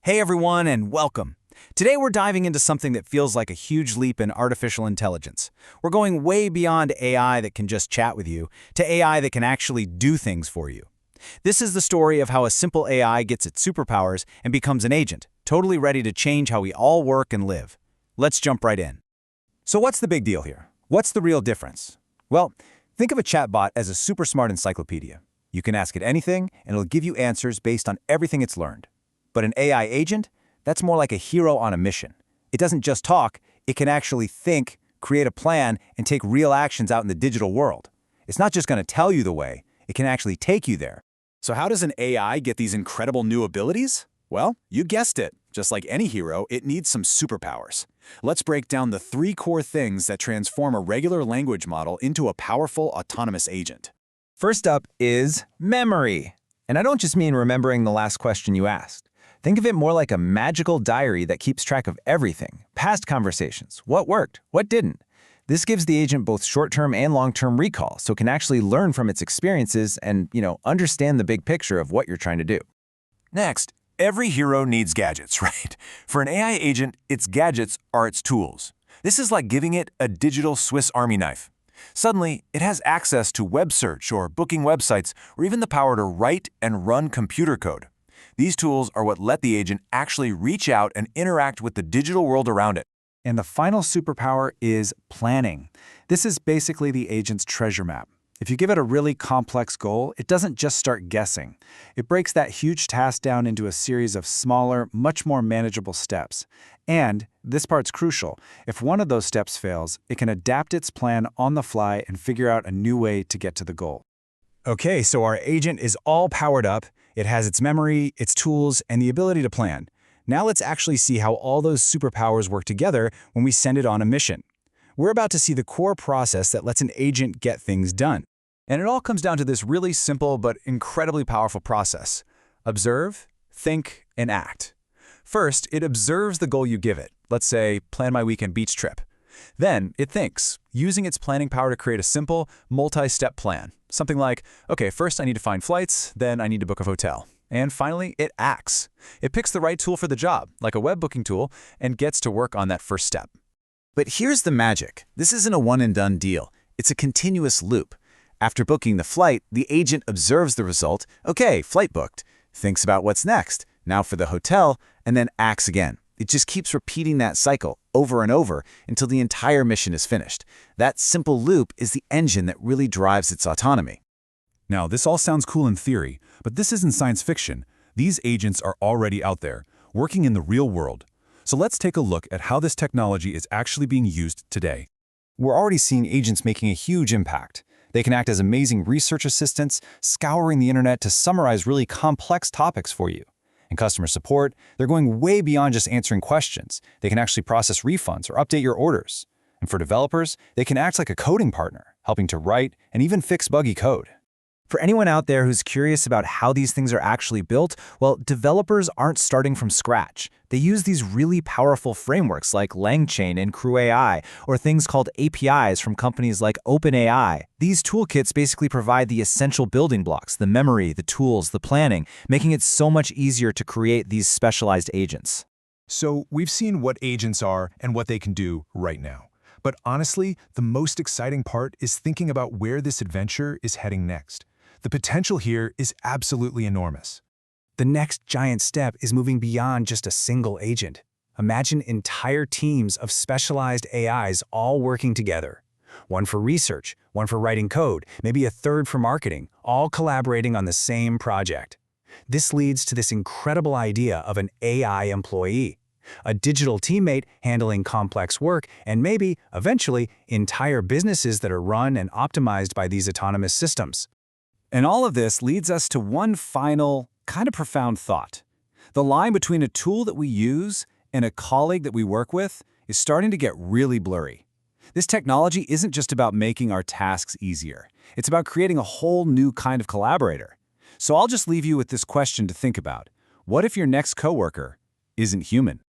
Hey everyone, and welcome. Today we're diving into something that feels like a huge leap in artificial intelligence. We're going way beyond AI that can just chat with you to AI that can actually do things for you. This is the story of how a simple AI gets its superpowers and becomes an agent, totally ready to change how we all work and live. Let's jump right in. So what's the big deal here? What's the real difference? Well, think of a chatbot as a super smart encyclopedia. You can ask it anything, and it'll give you answers based on everything it's learned. But an AI agent, that's more like a hero on a mission. It doesn't just talk, it can actually think, create a plan, and take real actions out in the digital world. It's not just going to tell you the way, it can actually take you there. So how does an AI get these incredible new abilities? Well, you guessed it. Just like any hero, it needs some superpowers. Let's break down the 3 core things that transform a regular language model into a powerful autonomous agent. First up is memory. And I don't just mean remembering the last question you asked. Think of it more like a magical diary that keeps track of everything, past conversations, what worked, what didn't. This gives the agent both short-term and long-term recall, so it can actually learn from its experiences and, understand the big picture of what you're trying to do. Next, every hero needs gadgets, right? For an AI agent, its gadgets are its tools. This is like giving it a digital Swiss Army knife. Suddenly, it has access to web search or booking websites, or even the power to write and run computer code. These tools are what let the agent actually reach out and interact with the digital world around it. And the final superpower is planning. This is basically the agent's treasure map. If you give it a really complex goal, it doesn't just start guessing. It breaks that huge task down into a series of smaller, much more manageable steps. And, this part's crucial, if one of those steps fails, it can adapt its plan on the fly and figure out a new way to get to the goal. Okay, so our agent is all powered up. It has its memory, its tools, and the ability to plan. Now let's actually see how all those superpowers work together when we send it on a mission. We're about to see the core process that lets an agent get things done. And it all comes down to this really simple but incredibly powerful process. Observe, think, and act. First, it observes the goal you give it. Let's say, plan my weekend beach trip. Then, it thinks, using its planning power to create a simple, multi-step plan. Something like, okay, first I need to find flights, then I need to book a hotel. And finally, it acts. It picks the right tool for the job, like a web booking tool, and gets to work on that first step. But here's the magic. This isn't a one-and-done deal. It's a continuous loop. After booking the flight, the agent observes the result, okay, flight booked, thinks about what's next, now for the hotel, and then acts again. It just keeps repeating that cycle over and over until the entire mission is finished. That simple loop is the engine that really drives its autonomy. Now, this all sounds cool in theory, but this isn't science fiction. These agents are already out there, working in the real world. So let's take a look at how this technology is actually being used today. We're already seeing agents making a huge impact. They can act as amazing research assistants, scouring the internet to summarize really complex topics for you. In customer support, they're going way beyond just answering questions. They can actually process refunds or update your orders. And for developers, they can act like a coding partner, helping to write and even fix buggy code. For anyone out there who's curious about how these things are actually built, well, developers aren't starting from scratch. They use these really powerful frameworks like LangChain and Crew AI, or things called APIs from companies like OpenAI. These toolkits basically provide the essential building blocks, the memory, the tools, the planning, making it so much easier to create these specialized agents. So we've seen what agents are and what they can do right now. But honestly, the most exciting part is thinking about where this adventure is heading next. The potential here is absolutely enormous. The next giant step is moving beyond just a single agent. Imagine entire teams of specialized AIs all working together. One for research, one for writing code, maybe a third for marketing, all collaborating on the same project. This leads to this incredible idea of an AI employee, a digital teammate handling complex work, and maybe, eventually, entire businesses that are run and optimized by these autonomous systems. And all of this leads us to one final, kind of profound thought. The line between a tool that we use and a colleague that we work with is starting to get really blurry. This technology isn't just about making our tasks easier. It's about creating a whole new kind of collaborator. So I'll just leave you with this question to think about. What if your next coworker isn't human?